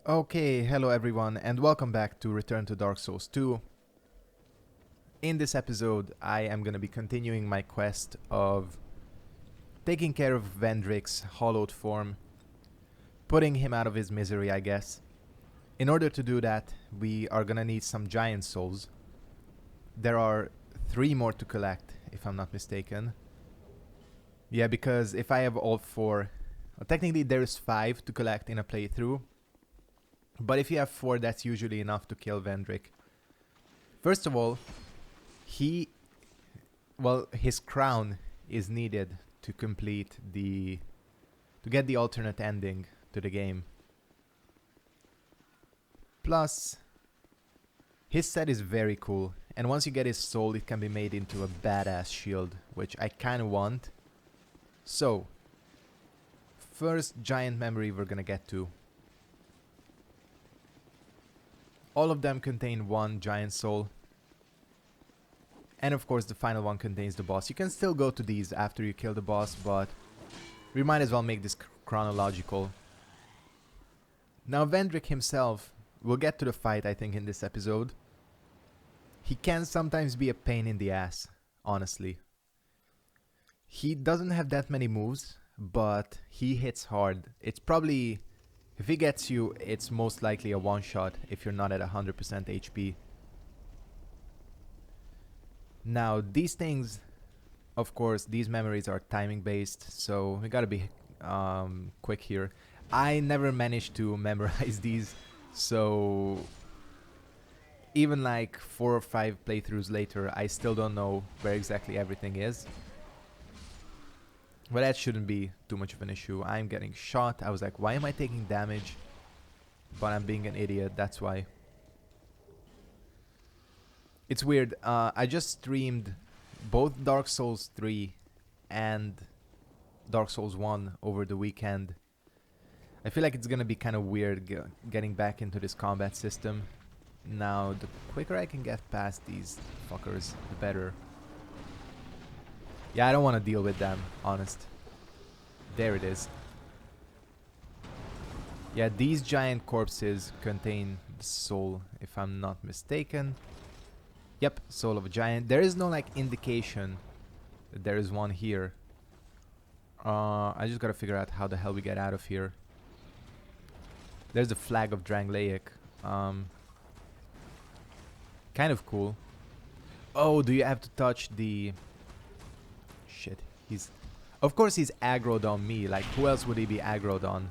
Okay, hello everyone, and welcome back to Return to Dark Souls 2. In this episode, I am going to be continuing my quest of taking care of Vendrick's hollowed form, putting him out of his misery, I guess. In order to do that, we are going to need some giant souls. There are 3 more to collect, if I'm not mistaken. Yeah, because if I have all 4, well, technically there's 5 to collect in a playthrough. But if you have 4, that's usually enough to kill Vendrick. First of all, his crown is needed to get the alternate ending to the game. Plus, his set is very cool, and once you get his soul, it can be made into a badass shield, which I kinda want. So, first giant memory we're gonna get to. All of them contain 1 giant soul. And of course the final one contains the boss. You can still go to these after you kill the boss, but we might as well make this chronological. Now Vendrick himself, we'll get to the fight I think in this episode. He can sometimes be a pain in the ass, honestly. He doesn't have that many moves, but he hits hard. It's probably, if he gets you, it's most likely a one-shot if you're not at 100% HP. Now, these things, of course, these memories are timing based, so we gotta be quick here. I never managed to memorize these, so even like 4 or 5 playthroughs later, I still don't know where exactly everything is. But that shouldn't be too much of an issue. I'm getting shot. I was like, why am I taking damage? But I'm being an idiot, that's why. It's weird, I just streamed both Dark Souls 3 and Dark Souls 1 over the weekend. I feel like it's gonna be kind of weird getting back into this combat system. Now, the quicker I can get past these fuckers, the better. Yeah, I don't want to deal with them, honest. There it is. Yeah, these giant corpses contain the soul, if I'm not mistaken. Yep, soul of a giant. There is no like indication that there is one here. I just gotta figure out how the hell we get out of here. There's the flag of Drangleic. Kind of cool. Oh, do you have to touch the... Shit, he's... Of course he's aggroed on me, like who else would he be aggroed on?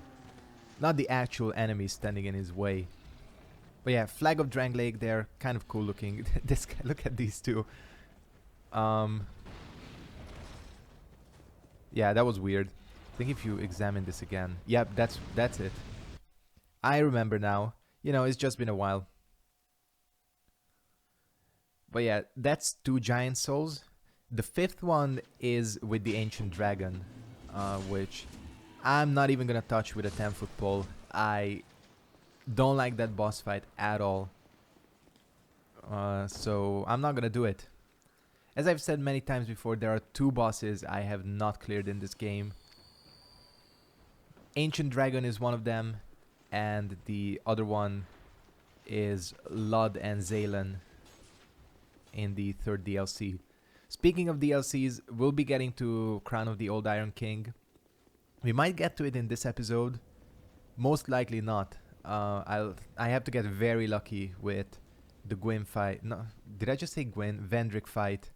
Not the actual enemy standing in his way. But yeah, flag of Drangleic there, kind of cool looking. This guy, look at these two. Yeah, that was weird. I think if you examine this again, yep, that's it. I remember now. You know, it's just been a while. But yeah, that's 2 giant souls. The 5th one is with the ancient dragon, which I'm not even gonna touch with a 10-foot pole. I don't like that boss fight at all. So I'm not gonna do it. As I've said many times before, there are 2 bosses I have not cleared in this game. Ancient Dragon is one of them, and the other one is Lud and Zaylan in the 3rd DLC. Speaking of DLCs, we'll be getting to Crown of the Old Iron King. We might get to it in this episode. Most likely not. I have to get very lucky with the Gwyn fight. No, did I just say Gwyn? Vendrick fight.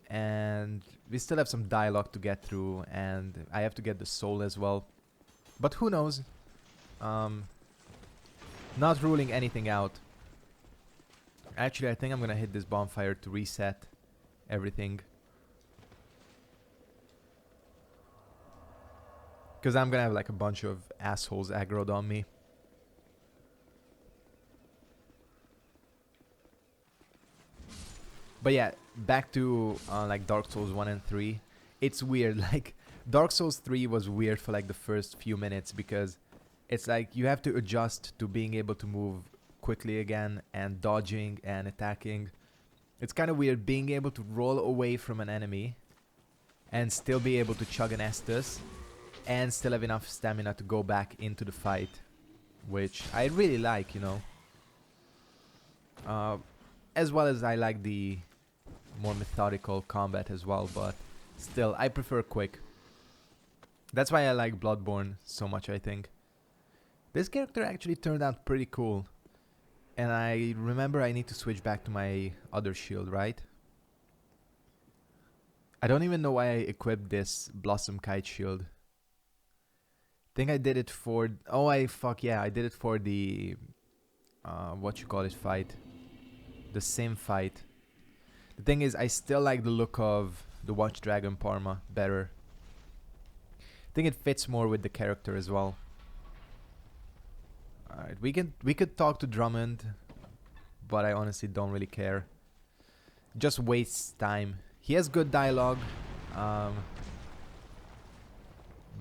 And we still have some dialogue to get through, and I have to get the soul as well. But who knows? Not ruling anything out. Actually, I think I'm gonna hit this bonfire to reset everything. Because I'm gonna have like a bunch of assholes aggroed on me. But yeah, back to like Dark Souls 1 and 3. It's weird, like Dark Souls 3 was weird for like the first few minutes because it's like you have to adjust to being able to move quickly again and dodging and attacking. It's kind of weird being able to roll away from an enemy and still be able to chug an Estus. and still have enough stamina to go back into the fight, which I really like, you know. As well as I like the more methodical combat as well, but still, I prefer quick. That's why I like Bloodborne so much, I think. This character actually turned out pretty cool. And I remember I need to switch back to my other shield, right? I don't even know why I equipped this Blossom Kite shield. Think I did it for... Oh, I did it for the... what you call it fight. The Sim fight. The thing is, I still like the look of the Watch Dragon Parma better. I think it fits more with the character as well. Alright, we could talk to Drummond, but I honestly don't really care. Just wastes time. He has good dialogue,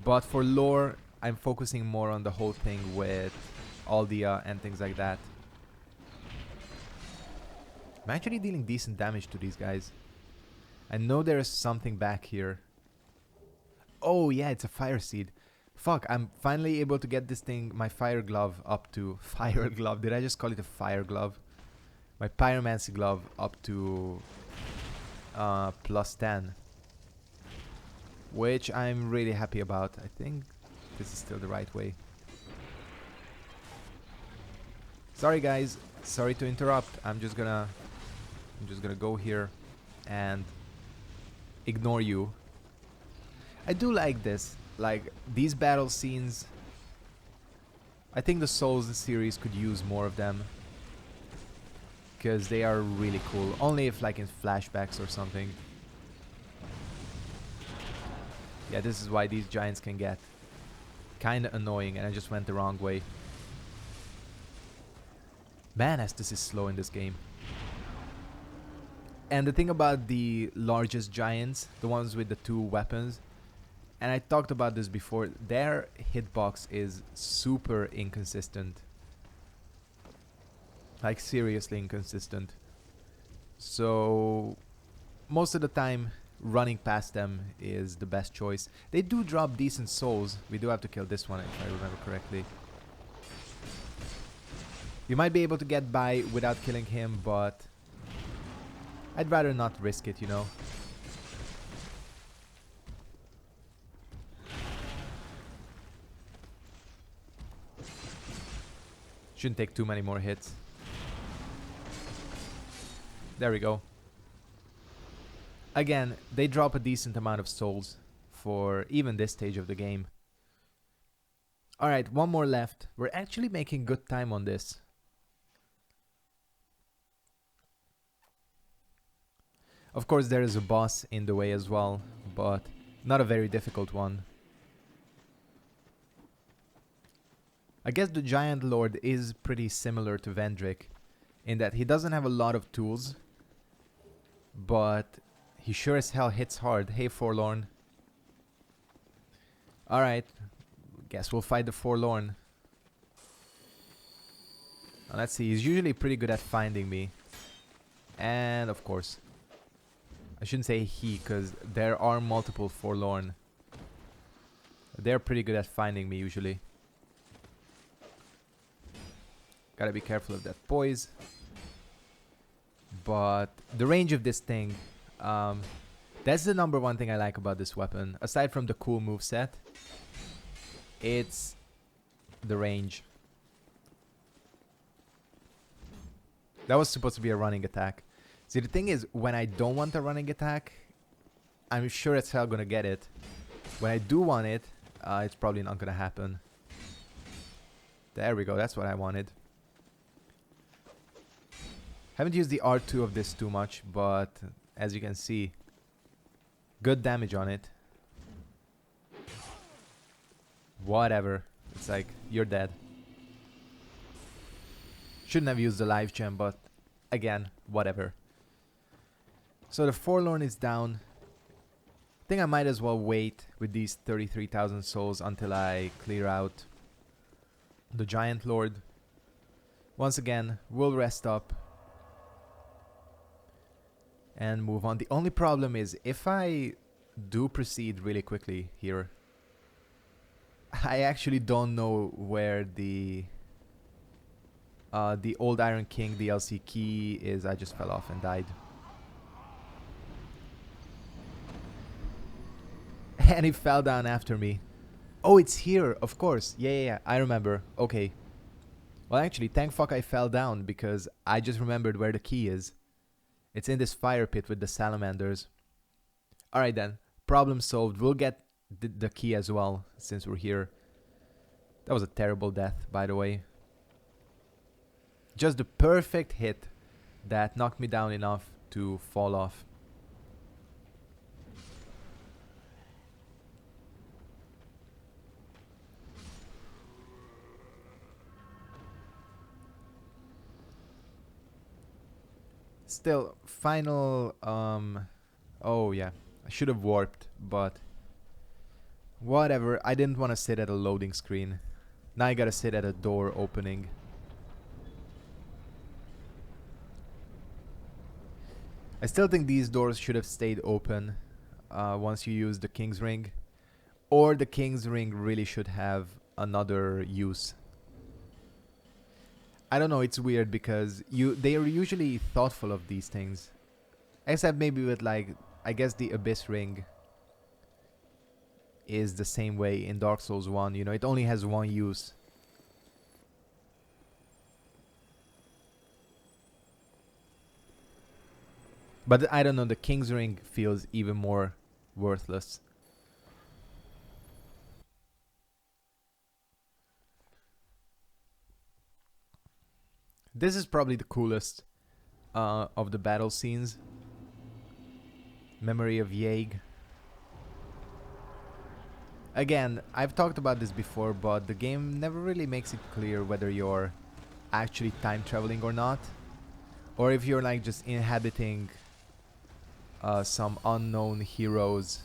but for lore, I'm focusing more on the whole thing with Aldia and things like that. I'm actually dealing decent damage to these guys. I know there's something back here. Oh yeah, it's a fire seed. Fuck, I'm finally able to get this thing, my fire glove, up to... Fire glove? Did I just call it a fire glove? My pyromancy glove up to... plus 10. Which I'm really happy about. I think this is still the right way. Sorry guys, sorry to interrupt. I'm just gonna go here and ignore you. I do like this. Like, these battle scenes, I think the Souls series could use more of them, because they are really cool. Only if like in flashbacks or something. Yeah, this is why these giants can get kinda annoying, and I just went the wrong way. Man, Estus is slow in this game. And the thing about the largest giants, the ones with the 2 weapons, and I talked about this before, their hitbox is super inconsistent. Like, seriously inconsistent. So, most of the time, running past them is the best choice. They do drop decent souls. We do have to kill this one, if I remember correctly. You might be able to get by without killing him, but I'd rather not risk it, you know. Shouldn't take too many more hits. There we go. Again, they drop a decent amount of souls for even this stage of the game. Alright, one more left. We're actually making good time on this. Of course, there is a boss in the way as well, but not a very difficult one. I guess the Giant Lord is pretty similar to Vendrick in that he doesn't have a lot of tools, but he sure as hell hits hard. Hey, Forlorn. Alright, guess we'll fight the Forlorn. Now, let's see, he's usually pretty good at finding me. And of course, I shouldn't say he, because there are multiple Forlorn. They're pretty good at finding me usually. Gotta be careful of that poise. But the range of this thing, that's the number one thing I like about this weapon. Aside from the cool moveset, it's the range. That was supposed to be a running attack. See, the thing is, when I don't want a running attack, I'm sure as hell gonna get it. When I do want it, it's probably not gonna happen. There we go, that's what I wanted. Haven't used the R2 of this too much, but as you can see, good damage on it. Whatever. It's like, you're dead. Shouldn't have used the life gem, but again, whatever. So the Forlorn is down. I think I might as well wait with these 33,000 souls until I clear out the Giant Lord. Once again, we'll rest up and move on. The only problem is if I do proceed really quickly here, I actually don't know where the Old Iron King DLC key is. I just fell off and died. And he fell down after me. Oh, it's here, of course. Yeah, I remember. Okay. Well, actually, thank fuck I fell down because I just remembered where the key is. It's in this fire pit with the salamanders. Alright then. Problem solved. We'll get the key as well since we're here. That was a terrible death, by the way. Just the perfect hit that knocked me down enough to fall off. Still, final, oh yeah, I should have warped, but whatever, I didn't want to sit at a loading screen. Now I gotta sit at a door opening. I still think these doors should have stayed open once you use the King's Ring. Or the King's Ring really should have another use. I don't know, it's weird because they are usually thoughtful of these things. Except maybe with like, I guess the Abyss Ring is the same way in Dark Souls 1, you know, it only has one use. But I don't know, the King's Ring feels even more worthless. This is probably the coolest of the battle scenes. Memory of Yeg. Again, I've talked about this before, but the game never really makes it clear whether you're actually time traveling or not. Or if you're like just inhabiting some unknown hero's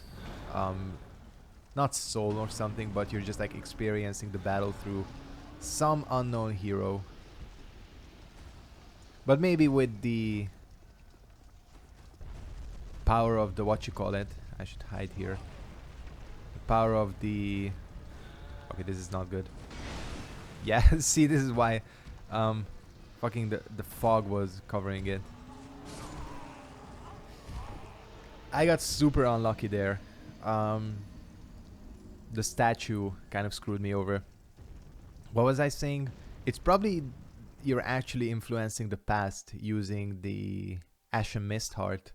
not soul or something, but you're just like experiencing the battle through some unknown hero. But maybe with the power of the I should hide here. The power of the... Okay, this is not good. Yeah, see, this is why fucking the fog was covering it. I got super unlucky there. The statue kind of screwed me over. What was I saying? It's probably you're actually influencing the past using the Ashen Mist Heart.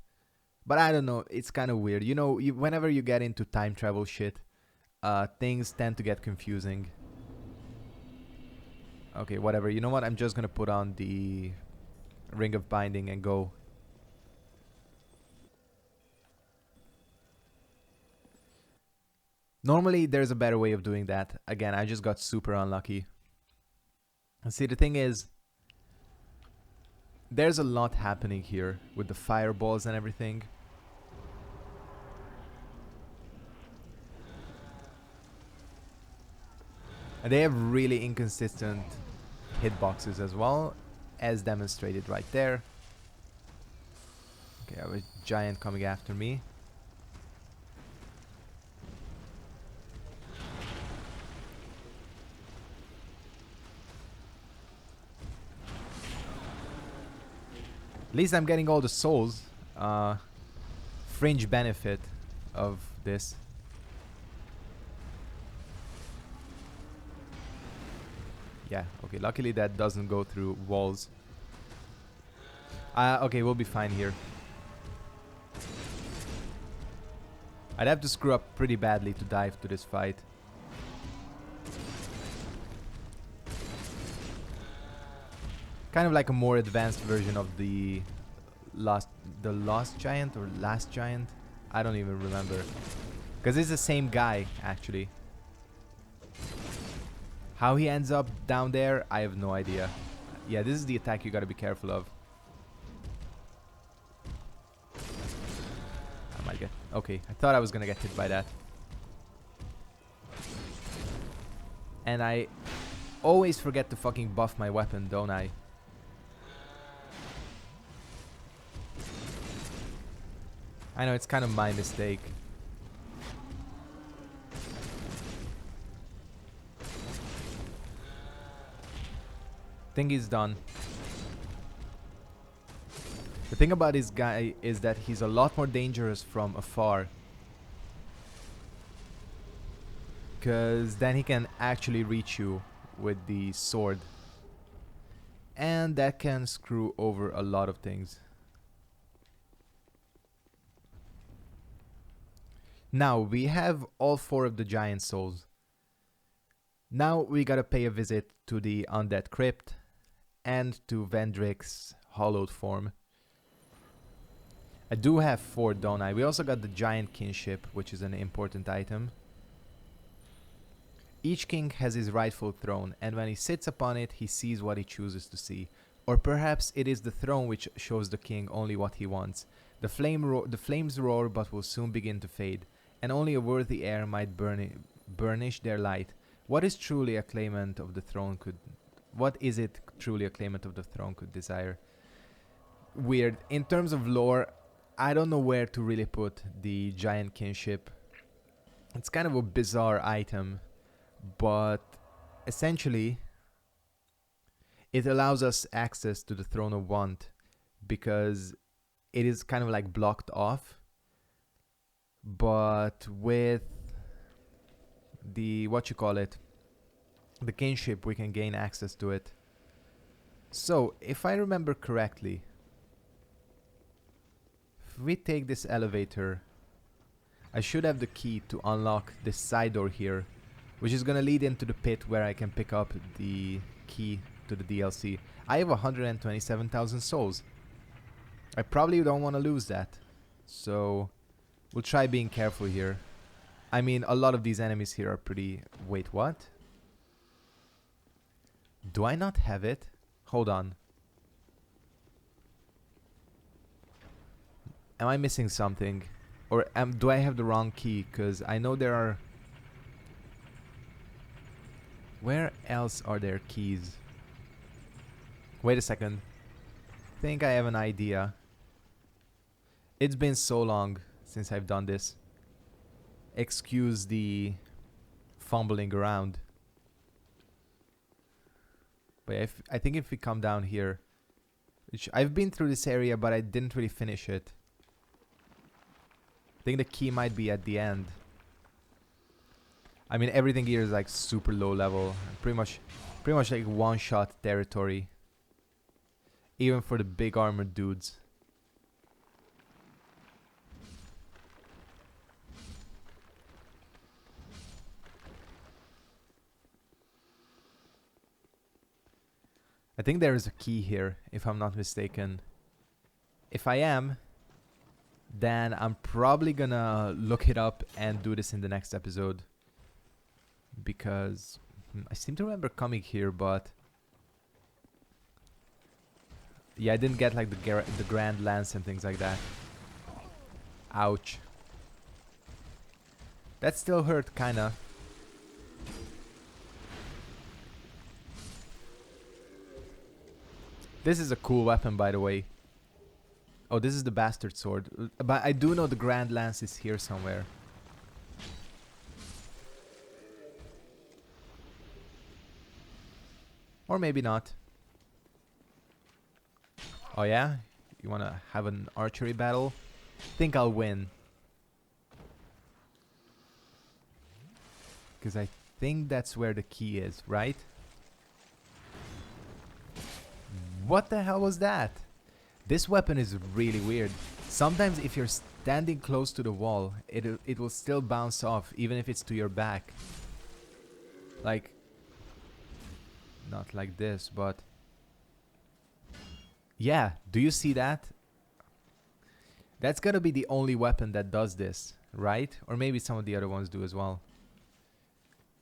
But I don't know, it's kind of weird. You know, whenever you get into time travel shit, things tend to get confusing. Okay, whatever. You know what? I'm just gonna put on the Ring of Binding and go. Normally, there's a better way of doing that. Again, I just got super unlucky. And see, the thing is, there's a lot happening here with the fireballs and everything. And they have really inconsistent hitboxes as well, as demonstrated right there. Okay, I have a giant coming after me. At least I'm getting all the souls. Fringe benefit of this. Yeah, okay, luckily that doesn't go through walls. Okay, we'll be fine here. I'd have to screw up pretty badly to dive to this fight. Kind of like a more advanced version of the Lost Giant or Last Giant. I don't even remember. Because it's the same guy, actually. How he ends up down there, I have no idea. Yeah, this is the attack you gotta be careful of. I might get... Okay, I thought I was gonna get hit by that. And I always forget to fucking buff my weapon, don't I? I know, it's kind of my mistake. Think he's done. The thing about this guy is that he's a lot more dangerous from afar. Because then he can actually reach you with the sword. And that can screw over a lot of things. Now we have all 4 of the giant souls. Now we gotta pay a visit to the undead crypt and to Vendrick's hollowed form. I do have 4, don't I? We also got the giant kinship, which is an important item. Each king has his rightful throne, and when he sits upon it, he sees what he chooses to see. Or perhaps it is the throne which shows the king only what he wants. The flames roar but will soon begin to fade, and only a worthy heir might burnish their light. What is truly a claimant of the throne could... What is it truly a claimant of the throne could desire? Weird. In terms of lore, I don't know where to really put the giant kinship. It's kind of a bizarre item, but essentially it allows us access to the Throne of Want because it is kind of like blocked off, but with the the kinship, we can gain access to it. So if I remember correctly, if we take this elevator, I should have the key to unlock this side door here, which is gonna lead into the pit where I can pick up the key to the DLC. I have 127,000 souls. I probably don't want to lose that, so we'll try being careful here. I mean, a lot of these enemies here are pretty... Wait, what? Do I not have it? Hold on. Am I missing something? Or do I have the wrong key? Because I know there are... Where else are there keys? Wait a second. I think I have an idea. It's been so long since I've done this. Excuse the fumbling around. But I think if we come down here... Which I've been through this area, but I didn't really finish it. I think the key might be at the end. I mean, everything here is like super low level. Pretty much like one-shot territory. Even for the big armored dudes. I think there is a key here, if I'm not mistaken. If I am, then I'm probably gonna look it up and do this in the next episode. Because I seem to remember coming here, but... Yeah, I didn't get like the Grand Lance and things like that. Ouch. That still hurt, kinda. This is a cool weapon, by the way. Oh, this is the Bastard Sword. But I do know the Grand Lance is here somewhere. Or maybe not. Oh yeah? You wanna have an archery battle? Think I'll win. Because I think that's where the key is, right? What the hell was that? This weapon is really weird. Sometimes if you're standing close to the wall, it will still bounce off, even if it's to your back. Like... Not like this, but... Yeah, do you see that? That's gotta be the only weapon that does this, right? Or maybe some of the other ones do as well.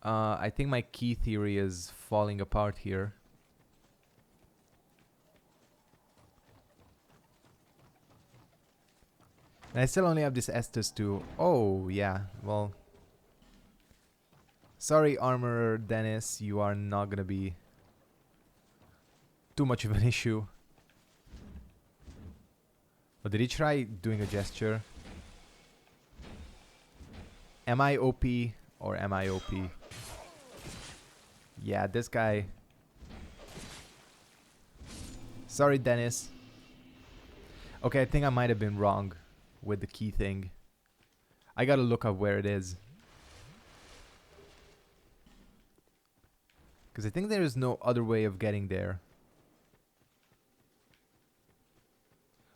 I think my key theory is falling apart here. And I still only have this Estus too. Oh, yeah, well... Sorry, Armorer Dennis, you are not gonna be too much of an issue. Oh, did he try doing a gesture? Am I OP or am I OP? Yeah, this guy... Sorry, Dennis. Okay, I think I might have been wrong with the key thing. I gotta look up where it is. Because I think there is no other way of getting there.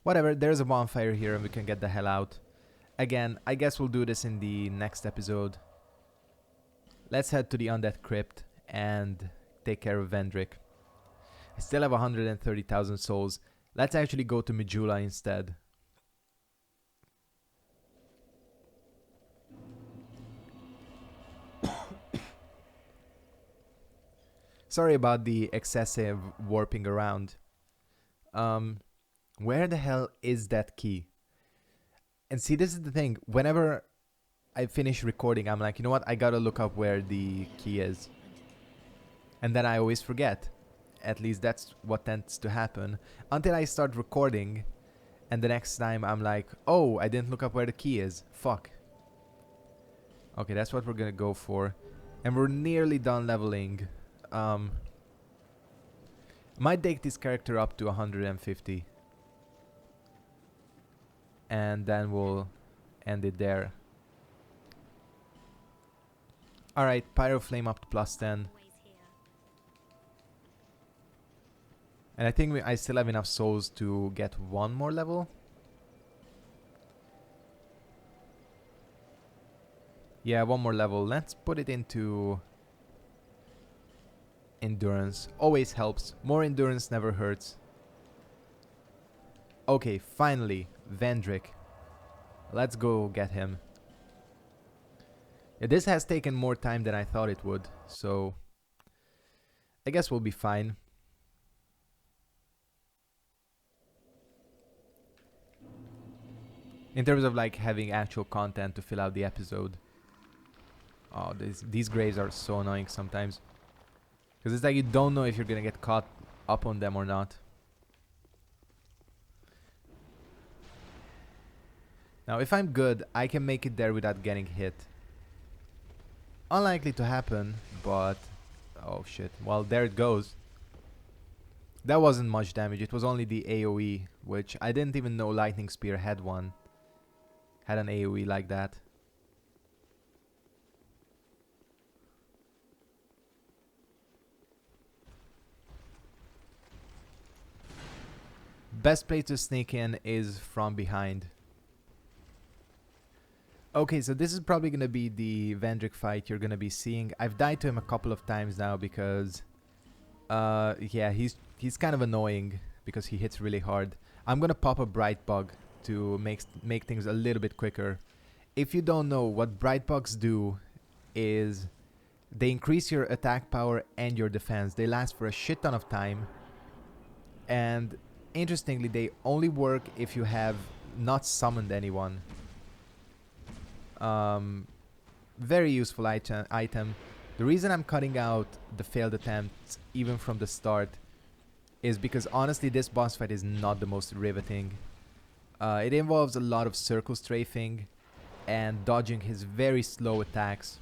Whatever, there's a bonfire here and we can get the hell out. Again, I guess we'll do this in the next episode. Let's head to the Undead Crypt and take care of Vendrick. I still have 130,000 souls. Let's actually go to Majula instead. Sorry about the excessive warping around. Where the hell is that key? And see, this is the thing. Whenever I finish recording, I'm like, you know what? I gotta look up where the key is. And then I always forget. At least that's what tends to happen. Until I start recording. And the next time I'm like, oh, I didn't look up where the key is. Fuck. Okay, that's what we're gonna go for. And we're nearly done leveling. Might take this character up to 150. And then we'll end it there. Alright, Pyro Flame up to +10. And I think I still have enough souls to get one more level. Yeah, one more level. Let's put it into endurance. Always helps. More endurance never hurts. Okay, finally, Vendrick. Let's go get him. Yeah, this has taken more time than I thought it would, so I guess we'll be fine. In terms of like having actual content to fill out the episode. Oh, these graves are so annoying sometimes. Because it's like you don't know if you're gonna get caught up on them or not. Now, if I'm good, I can make it there without getting hit. Unlikely to happen, but... oh shit. Well, there it goes. That wasn't much damage. It was only the AoE, which I didn't even know Lightning Spear had one. Had an AoE like that. Best place to sneak in is from behind. Okay, so this is probably going to be the Vendrick fight you're going to be seeing. I've died to him a couple of times now because... yeah, he's kind of annoying because he hits really hard. I'm going to pop a Bright Bug to make things a little bit quicker. If you don't know, what Bright Bugs do is they increase your attack power and your defense. They last for a shit ton of time. And interestingly, they only work if you have not summoned anyone. Very useful item. The reason I'm cutting out the failed attempts even from the start is because honestly this boss fight is not the most riveting. It involves a lot of circle strafing and dodging his very slow attacks.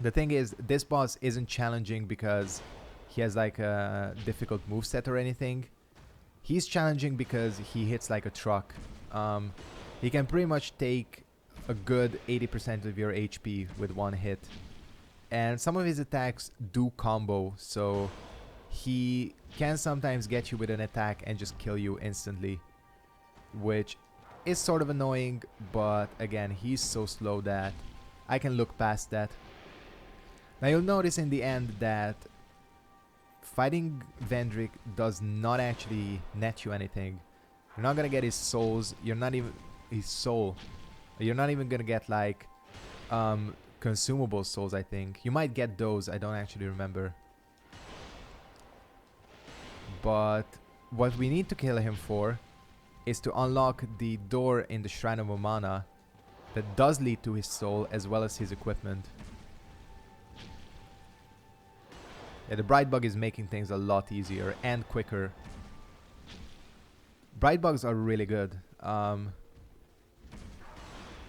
The thing is, this boss isn't challenging because he has like a difficult moveset or anything. He's challenging because he hits like a truck. He can pretty much take a good 80% of your HP with one hit. And some of his attacks do combo, so he can sometimes get you with an attack and just kill you instantly. Which is sort of annoying, but again, he's so slow that I can look past that. Now you'll notice in the end that fighting Vendrick does not actually net you anything. You're not gonna get his souls, you're not even... his soul. You're not even gonna get like consumable souls, I think. You might get those, I don't actually remember. But what we need to kill him for is to unlock the door in the Shrine of Omana that does lead to his soul as well as his equipment. Yeah, the Bright Bug is making things a lot easier and quicker. Bright Bugs are really good.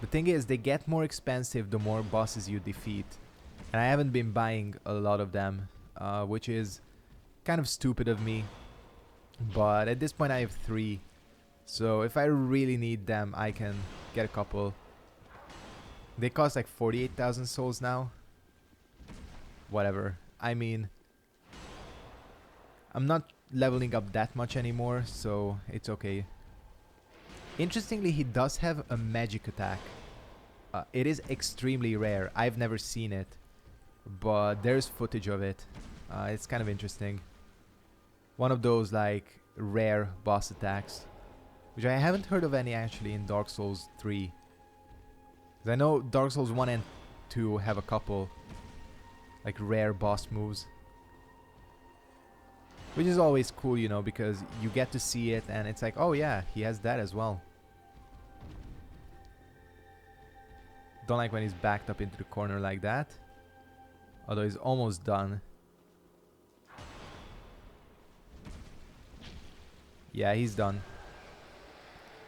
The thing is, they get more expensive the more bosses you defeat. And I haven't been buying a lot of them, which is kind of stupid of me. But at this point I have 3. So if I really need them, I can get a couple. They cost like 48,000 souls now. Whatever. I mean, I'm not leveling up that much anymore, so it's okay. Interestingly, he does have a magic attack. It is extremely rare. I've never seen it, but there's footage of it. It's kind of interesting. One of those like rare boss attacks, which I haven't heard of any actually in Dark Souls 3. 'Cause I know Dark Souls 1 and 2 have a couple like rare boss moves, which is always cool, you know, because you get to see it and it's like, oh yeah, he has that as well. Don't like when he's backed up into the corner like that. Although he's almost done. Yeah, he's done.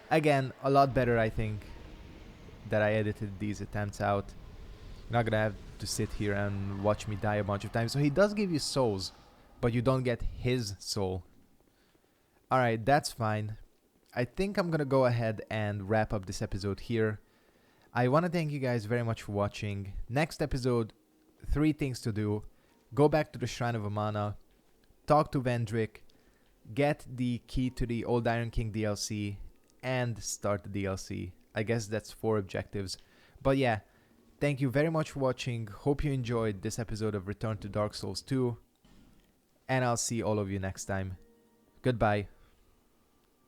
Again, a lot better, I think, that I edited these attempts out. You're not gonna have to sit here and watch me die a bunch of times. So he does give you souls, but you don't get his soul. Alright, that's fine. I think I'm gonna go ahead and wrap up this episode here. I want to thank you guys very much for watching. Next episode, 3 things to do. Go back to the Shrine of Amana, talk to Vendrick, get the key to the Old Iron King DLC, and start the DLC. I guess that's 4 objectives. But yeah, thank you very much for watching. Hope you enjoyed this episode of Return to Dark Souls 2. And I'll see all of you next time. Goodbye.